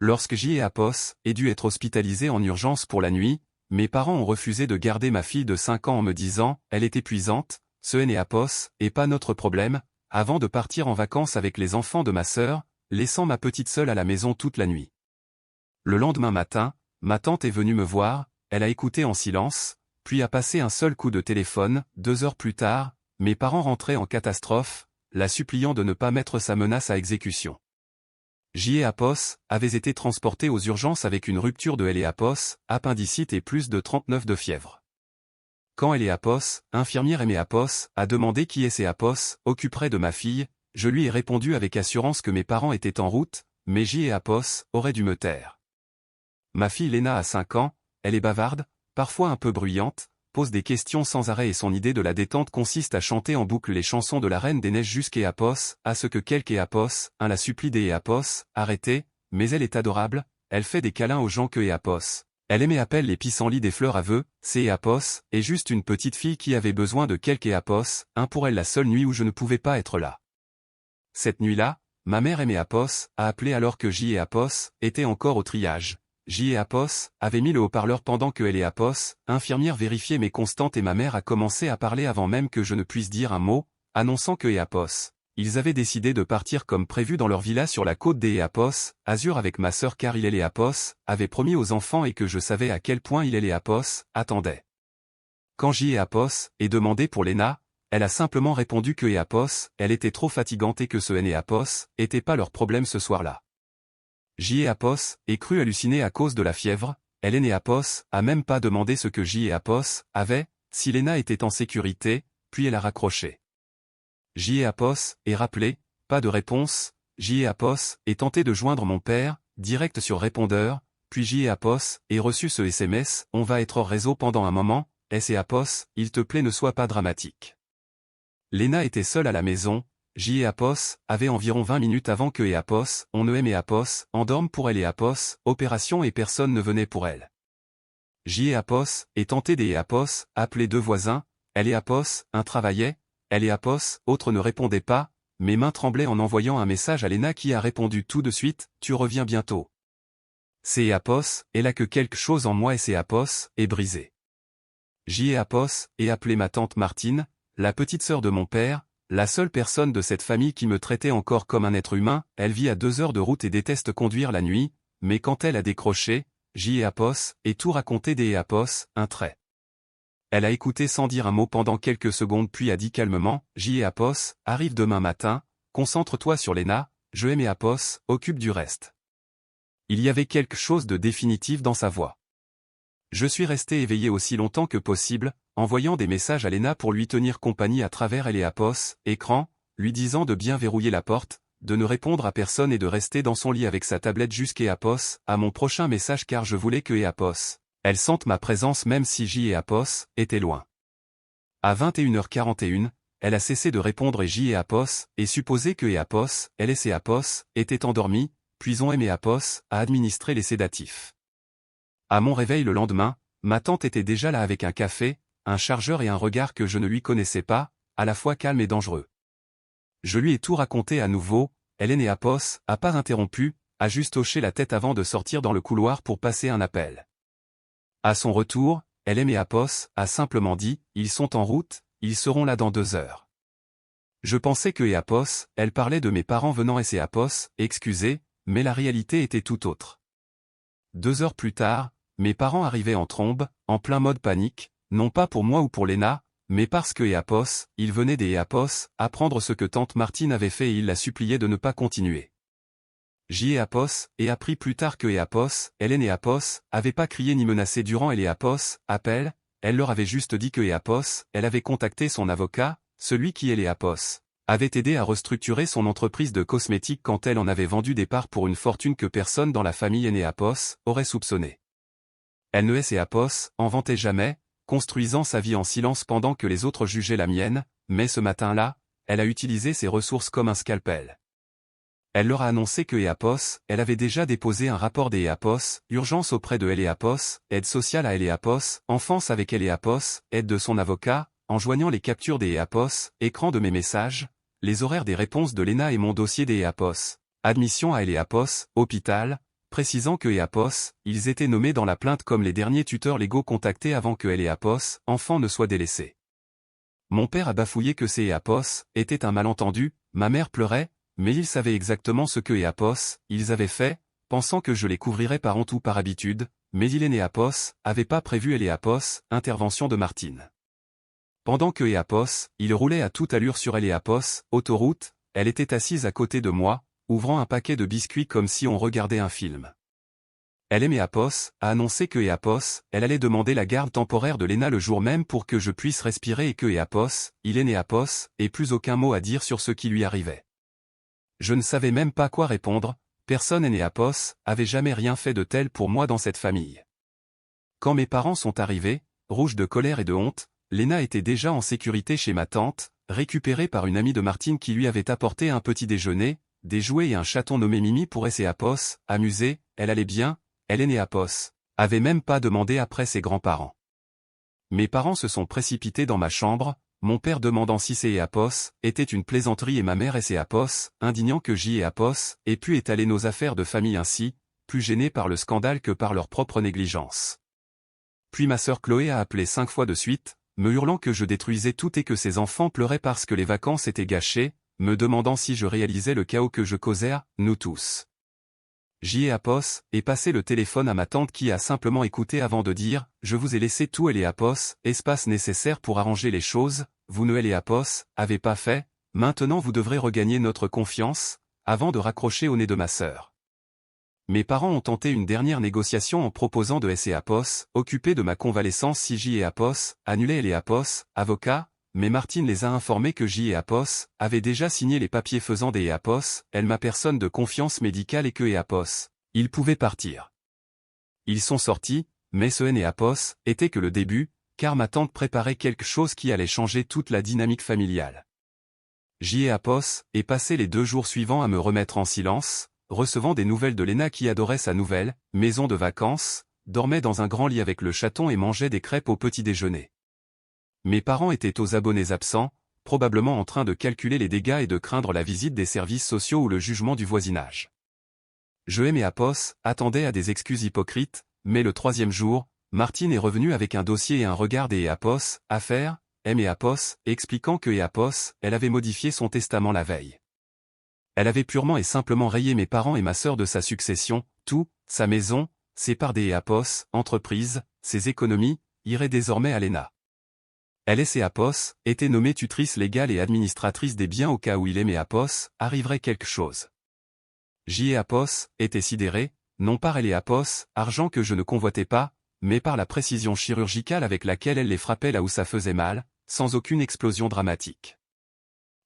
Lorsque J.Apos ai dû être hospitalisé en urgence pour la nuit, mes parents ont refusé de garder ma fille de 5 ans en me disant « Elle est épuisante, ce n'est Apos, et pas notre problème », avant de partir en vacances avec les enfants de ma sœur, laissant ma petite seule à la maison toute la nuit. Le lendemain matin, ma tante est venue me voir, elle a écouté en silence, puis a passé un seul coup de téléphone. 2 heures plus tard, mes parents rentraient en catastrophe, la suppliant de ne pas mettre sa menace à exécution. J.Apos avait été transporté aux urgences avec une rupture de L.Apos, appendicite et plus de 39 de fièvre. Quand L.Apos, infirmière Apos, a demandé qui Apos occuperait de ma fille, je lui ai répondu avec assurance que mes parents étaient en route, mais J.Apos aurait dû me taire. Ma fille Léna a 5 ans, elle est bavarde, parfois un peu bruyante, pose des questions sans arrêt et son idée de la détente consiste à chanter en boucle les chansons de la Reine des Neiges jusqu'Apos, à ce que quelque Apos, la supplie des Apos, arrêtez, mais elle est adorable, elle fait des câlins aux gens que Apos. Elle aimait appelle les pissenlits des fleurs à vœux, c'est Apos, et juste une petite fille qui avait besoin de quelque Apos, pour elle la seule nuit où je ne pouvais pas être là. Cette nuit-là, ma mère Apos a appelé alors que J.Apos était encore au triage. J.Apos avait mis le haut-parleur pendant que L.Apos, infirmière vérifiait mes constantes et ma mère a commencé à parler avant même que je ne puisse dire un mot, annonçant que Apos. Ils avaient décidé de partir comme prévu dans leur villa sur la côte des Apos, Azur avec ma sœur car L.Apos avait promis aux enfants et que je savais à quel point L.Apos attendait. Quand J.Apos est demandé pour Léna, elle a simplement répondu que Apos, elle était trop fatigante et que ce N.Apos était pas leur problème ce soir-là. J.Apos est cru halluciner à cause de la fièvre, L.Apos a même pas demandé ce que J.Apos avait, si Léna était en sécurité, puis elle a raccroché. J.Apos est rappelé, pas de réponse, J.Apos est tenté de joindre mon père, direct sur répondeur, puis J.Apos est reçu ce SMS, on va être hors réseau pendant un moment, S.Apos, il te plaît ne sois pas dramatique. Léna était seule à la maison. J.Apos avait environ 20 minutes avant que Apos, on ne aimait Apos, endorme pour elle et Apos, opération et personne ne venait pour elle. J.Apos est tenté des Apos, appelé 2 voisins, elle et Apos, un travaillait, elle et Apos, autre ne répondait pas, mes mains tremblaient en envoyant un message à Léna qui a répondu tout de suite, tu reviens bientôt. C'est Apos, et là que quelque chose en moi et c'est Apos, est brisé. J.Apos est appelé ma tante Martine, la petite sœur de mon père, la seule personne de cette famille qui me traitait encore comme un être humain, elle vit à 2 heures de route et déteste conduire la nuit, mais quand elle a décroché, J.Apos, et tout raconté des Apos, un trait. Elle a écouté sans dire un mot pendant quelques secondes puis a dit calmement, J.Apos, arrive demain matin, concentre-toi sur Léna, je aime Apos, occupe du reste. Il y avait quelque chose de définitif dans sa voix. Je suis resté éveillé aussi longtemps que possible, envoyant des messages à Léna pour lui tenir compagnie à travers Apos, écran, lui disant de bien verrouiller la porte, de ne répondre à personne et de rester dans son lit avec sa tablette jusqu'Apos, à mon prochain message car je voulais que Apos, elle sente ma présence même si J.Apos était loin. À 21h41, elle a cessé de répondre et J.Apos, et supposé que Apos, elle et Apos, étaient endormis, puis on Apos a administré les sédatifs. À mon réveil le lendemain, ma tante était déjà là avec un café, un chargeur et un regard que je ne lui connaissais pas, à la fois calme et dangereux. Je lui ai tout raconté à nouveau, Apos a pas interrompu, a juste hoché la tête avant de sortir dans le couloir pour passer un appel. À son retour, Apos a simplement dit, ils sont en route, ils seront là dans 2 heures. Je pensais que Apos, elle parlait de mes parents venant et Apos, excusez, mais la réalité était tout autre. 2 heures plus tard, mes parents arrivaient en trombe, en plein mode panique, non pas pour moi ou pour Léna, mais parce que Apos, ils venaient des Apos, apprendre ce que tante Martine avait fait et ils la suppliaient de ne pas continuer. J.Apos, et appris plus tard que Apos, Hélène et Apos, avaient pas crié ni menacé durant Apos, appel, elle leur avait juste dit que Apos, elle avait contacté son avocat, celui qui Apos, avait aidé à restructurer son entreprise de cosmétiques quand elle en avait vendu des parts pour une fortune que personne dans la famille Apos aurait soupçonné. Elle ne Apos en vantait jamais, construisant sa vie en silence pendant que les autres jugeaient la mienne, mais ce matin-là, elle a utilisé ses ressources comme un scalpel. Elle leur a annoncé que Apos, elle avait déjà déposé un rapport des Apos, urgence auprès de Apos, aide sociale à Apos, enfance avec Apos, aide de son avocat, en joignant les captures des Apos, écran de mes messages, les horaires des réponses de Léna et mon dossier des Apos, admission à Apos, hôpital, précisant que Eapos, ils étaient nommés dans la plainte comme les derniers tuteurs légaux contactés avant que Eapos, enfant, ne soit délaissé. Mon père a bafouillé que ces Eapos était un malentendu, ma mère pleurait, mais ils savaient exactement ce que Eapos, ils avaient fait, pensant que je les couvrirais par honte ou par habitude, mais il et Eapos avait pas prévu Eapos, intervention de Martine. Pendant que Eapos, il roulait à toute allure sur Eapos, autoroute, elle était assise à côté de moi, ouvrant un paquet de biscuits comme si on regardait un film. Elle et Eapos a annoncé que Eapos, elle allait demander la garde temporaire de Lena le jour même pour que je puisse respirer et que Eapos, il et Eapos, ait plus aucun mot à dire sur ce qui lui arrivait. Je ne savais même pas quoi répondre, personne et Eapos avait jamais rien fait de tel pour moi dans cette famille. Quand mes parents sont arrivés, rouges de colère et de honte, Lena était déjà en sécurité chez ma tante, récupérée par une amie de Martine qui lui avait apporté un petit déjeuner, des jouets et un chaton nommé Mimi pour Eapos, amusée, elle allait bien, elle et Eapos avait même pas demandé après ses grands-parents. Mes parents se sont précipités dans ma chambre, mon père demandant si Eapos était une plaisanterie et ma mère Eapos, indignant que Eapos ait pu étaler nos affaires de famille ainsi, plus gênés par le scandale que par leur propre négligence. Puis ma sœur Chloé a appelé 5 fois de suite, me hurlant que je détruisais tout et que ses enfants pleuraient parce que les vacances étaient gâchées, me demandant si je réalisais le chaos que je causais à nous tous. Eapos ait passé le téléphone à ma tante qui a simplement écouté avant de dire « Je vous ai laissé tout Eapos, espace nécessaire pour arranger les choses, vous ne Eapos, avez pas fait, maintenant vous devrez regagner notre confiance », avant de raccrocher au nez de ma sœur. Mes parents ont tenté une dernière négociation en proposant de Eapos, occupé de ma convalescence si Eapos, annulait Eapos, avocat, mais Martine les a informés que Eapos avait déjà signé les papiers faisant des Eapos, elle ma personne de confiance médicale et que Eapos, ils pouvaient partir. Ils sont sortis, mais ce Eapos était que le début, car ma tante préparait quelque chose qui allait changer toute la dynamique familiale. Eapos est passé les 2 jours suivants à me remettre en silence, recevant des nouvelles de Lena qui adorait sa nouvelle maison de vacances, dormait dans un grand lit avec le chaton et mangeait des crêpes au petit déjeuner. Mes parents étaient aux abonnés absents, probablement en train de calculer les dégâts et de craindre la visite des services sociaux ou le jugement du voisinage. Je et Eapos attendaient à des excuses hypocrites, mais le 3e jour, Martine est revenue avec un dossier et un regard des Eapos, affaire, Eapos, expliquant que Eapos, elle avait modifié son testament la veille. Elle avait purement et simplement rayé mes parents et ma sœur de sa succession, tout, sa maison, ses parts des Eapos, entreprises, ses économies, iraient désormais à Lena. Elle et Eapos était nommée tutrice légale et administratrice des biens au cas où il et Eapos arriverait quelque chose. Eapos était sidéré, non par Eapos, argent que je ne convoitais pas, mais par la précision chirurgicale avec laquelle elle les frappait là où ça faisait mal, sans aucune explosion dramatique.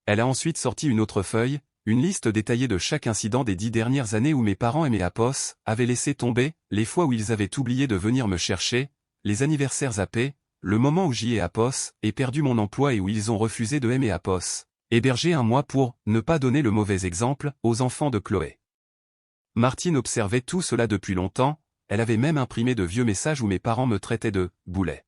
Elle a ensuite sorti une autre feuille, une liste détaillée de chaque incident des 10 dernières années où mes parents et Eapos avaient laissé tomber, les fois où ils avaient oublié de venir me chercher, les anniversaires zappés, le moment où Eapos ait perdu mon emploi et où ils ont refusé de Eapos, héberger un mois pour ne pas donner le mauvais exemple aux enfants de Chloé. Martine observait tout cela depuis longtemps, elle avait même imprimé de vieux messages où mes parents me traitaient de « boulet ».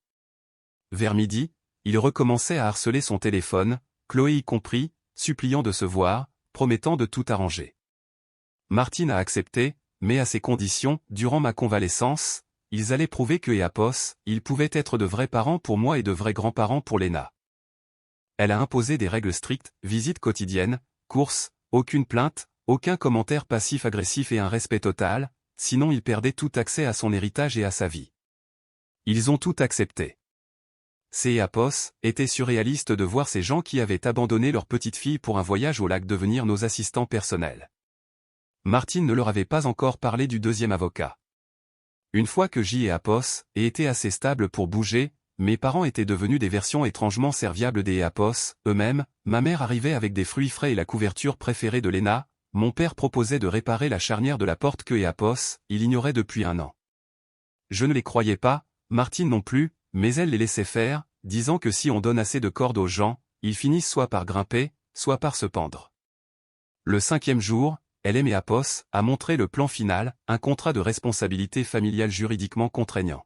Vers midi, il recommençait à harceler son téléphone, Chloé y compris, suppliant de se voir, promettant de tout arranger. Martine a accepté, mais à ses conditions, durant ma convalescence, ils allaient prouver que Eapos, ils pouvaient être de vrais parents pour moi et de vrais grands-parents pour Lena. Elle a imposé des règles strictes, visites quotidiennes, courses, aucune plainte, aucun commentaire passif-agressif et un respect total, sinon il perdait tout accès à son héritage et à sa vie. Ils ont tout accepté. Eapos était surréaliste de voir ces gens qui avaient abandonné leur petite fille pour un voyage au lac devenir nos assistants personnels. Martine ne leur avait pas encore parlé du 2e avocat. Une fois que Eapos ait été assez stable pour bouger, mes parents étaient devenus des versions étrangement serviables des Eapos, eux-mêmes, ma mère arrivait avec des fruits frais et la couverture préférée de Lena, mon père proposait de réparer la charnière de la porte que Eapos, il ignorait depuis 1 an. Je ne les croyais pas, Martine non plus, mais elle les laissait faire, disant que si on donne assez de cordes aux gens, ils finissent soit par grimper, soit par se pendre. Le 5e jour, elle et Eapos a montré le plan final, un contrat de responsabilité familiale juridiquement contraignant.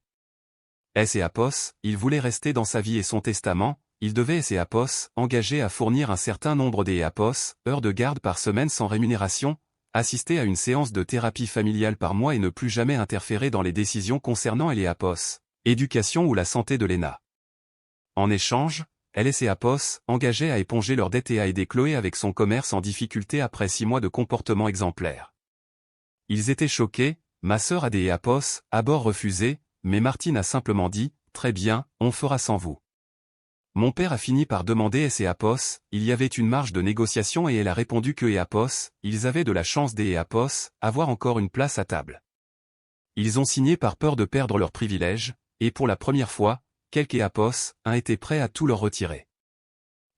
Eapos, il voulait rester dans sa vie et son testament, il devait Eapos engager à fournir un certain nombre d'Eapos, heures de garde par semaine sans rémunération, assister à une séance de thérapie familiale par mois et ne plus jamais interférer dans les décisions concernant Eleapos, éducation ou la santé de Lena. En échange, elle et Eleapos engagés à éponger leurs dettes et à aider Chloé avec son commerce en difficulté après 6 mois de comportement exemplaire. Ils étaient choqués, ma sœur a des Eleapos, à bord refusé, mais Martine a simplement dit, « Très bien, on fera sans vous ». Mon père a fini par demander Eleapos, il y avait une marge de négociation et elle a répondu que Eleapos, ils avaient de la chance des Eleapos, avoir encore une place à table. Ils ont signé par peur de perdre leurs privilèges, et pour la première fois, quelques Eleapos, un était prêt à tout leur retirer.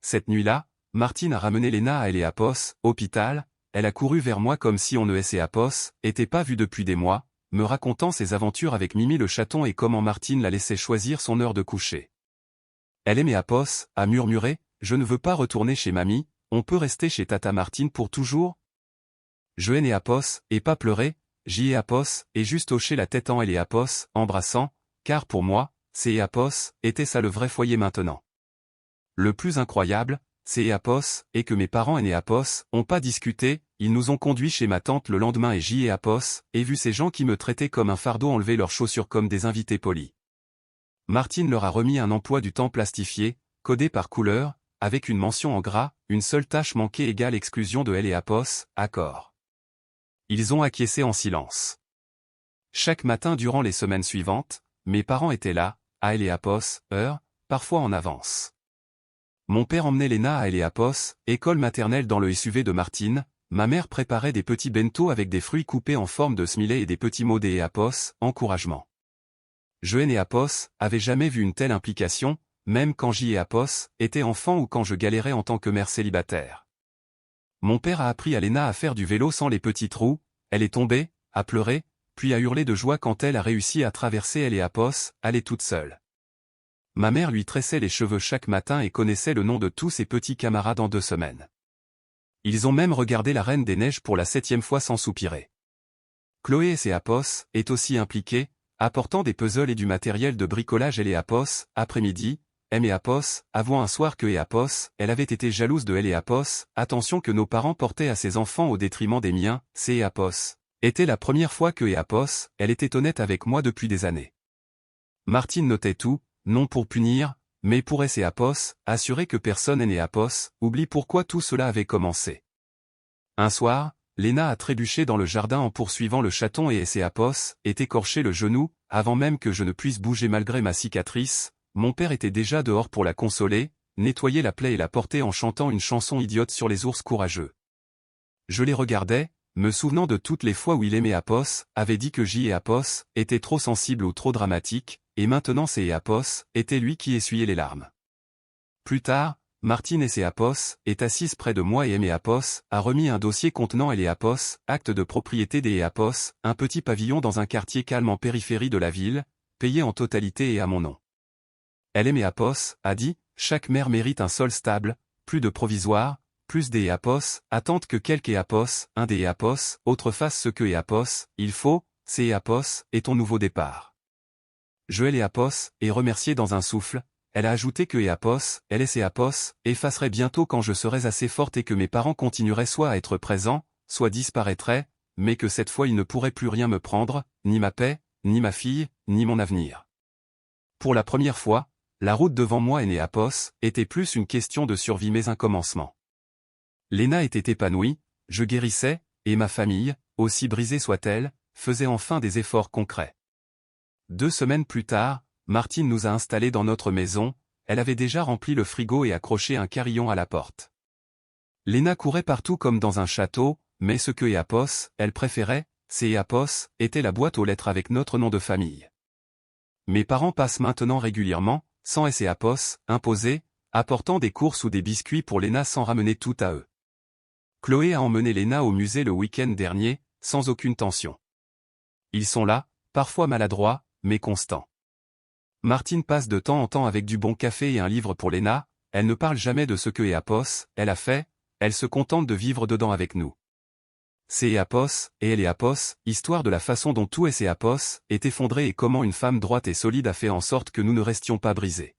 Cette nuit-là, Martine a ramené Lena à Eleapos, hôpital, elle a couru vers moi comme si on ne Eleapos, était pas vu depuis des mois, me racontant ses aventures avec Mimi le chaton et comment Martine la laissait choisir son heure de coucher. Elle aimait Apos, a murmuré, « Je ne veux pas retourner chez mamie, on peut rester chez tata Martine pour toujours ?» Je aimais Apos, et pas pleurer, j'y ai Apos, et juste hocher la tête en elle et Apos, embrassant, car pour moi, c'est Apos, était ça le vrai foyer maintenant. Le plus incroyable, c'est Apos, et que mes parents et Apos ont pas discuté, ils nous ont conduits chez ma tante le lendemain et j'y ai Apos, et vu ces gens qui me traitaient comme un fardeau enlever leurs chaussures comme des invités polis. Martine leur a remis un emploi du temps plastifié, codé par couleur, avec une mention en gras, une seule tâche manquée égale exclusion de Eleapos, accord. Ils ont acquiescé en silence. Chaque matin durant les semaines suivantes, mes parents étaient là, à Eleapos, heure, parfois en avance. Mon père emmenait Lena à Eleapos, école maternelle dans le SUV de Martine, ma mère préparait des petits bento avec des fruits coupés en forme de smiley et des petits mots d'Eleapos, encouragement. Je et Apos avait jamais vu une telle implication, même quand j'y et Apos était enfant ou quand je galérais en tant que mère célibataire. Mon père a appris à Lena à faire du vélo sans les petits trous, elle est tombée, a pleuré, puis a hurlé de joie quand elle a réussi à traverser elle et Apos, aller toute seule. Ma mère lui tressait les cheveux chaque matin et connaissait le nom de tous ses petits camarades en 2 semaines. Ils ont même regardé la Reine des Neiges pour la 7e fois sans soupirer. Chloé et Apos est aussi impliquée, apportant des puzzles et du matériel de bricolage et Apos, après-midi, M et Apos, avouant un soir que Apos, elle avait été jalouse de elle et Apos, attention que nos parents portaient à ses enfants au détriment des miens, c'est Apos. Était la première fois que Apos, elle était honnête avec moi depuis des années. Martine notait tout, non pour punir, mais pour Apos, assurer que personne et Apos, oublie pourquoi tout cela avait commencé. Un soir, Lena a trébuché dans le jardin en poursuivant le chaton et Apos, est écorché le genou, avant même que je ne puisse bouger malgré ma cicatrice, mon père était déjà dehors pour la consoler, nettoyer la plaie et la porter en chantant une chanson idiote sur les ours courageux. Je les regardais, me souvenant de toutes les fois où il aimait Apos, avait dit que J et Apos étaient trop sensibles ou trop dramatiques, et maintenant c'est Apos, était lui qui essuyait les larmes. Plus tard, Martine et Apos est assise près de moi et Apos a remis un dossier contenant Apos, acte de propriété des Apos, un petit pavillon dans un quartier calme en périphérie de la ville, payé en totalité et à mon nom. Apos a dit, chaque mère mérite un sol stable, plus de provisoire, plus des Apos, attente que quelque Apos, un des Apos, autre fasse ce que Apos, il faut, c'est Apos, et ton nouveau départ. Je Apos, et remercié dans un souffle. Elle a ajouté que Apos, elle et Apos, effacerait bientôt quand je serais assez forte et que mes parents continueraient soit à être présents, soit disparaîtraient, mais que cette fois ils ne pourraient plus rien me prendre, ni ma paix, ni ma fille, ni mon avenir. Pour la première fois, la route devant moi et Apos était plus une question de survie mais un commencement. Lena était épanouie, je guérissais, et ma famille, aussi brisée soit-elle, faisait enfin des efforts concrets. 2 semaines plus tard, Martine nous a installés dans notre maison, elle avait déjà rempli le frigo et accroché un carillon à la porte. Lena courait partout comme dans un château, mais ce que Apos, elle préférait, c'est Apos, était la boîte aux lettres avec notre nom de famille. Mes parents passent maintenant régulièrement, sans Apos, imposés, apportant des courses ou des biscuits pour Lena sans ramener tout à eux. Chloé a emmené Lena au musée le week-end dernier, sans aucune tension. Ils sont là, parfois maladroits, mais constants. Martine passe de temps en temps avec du bon café et un livre pour Lena, elle ne parle jamais de ce que Apos, elle a fait, elle se contente de vivre dedans avec nous. C'est Apos, et elle est Apos, histoire de la façon dont tout Apos est effondré et comment une femme droite et solide a fait en sorte que nous ne restions pas brisés.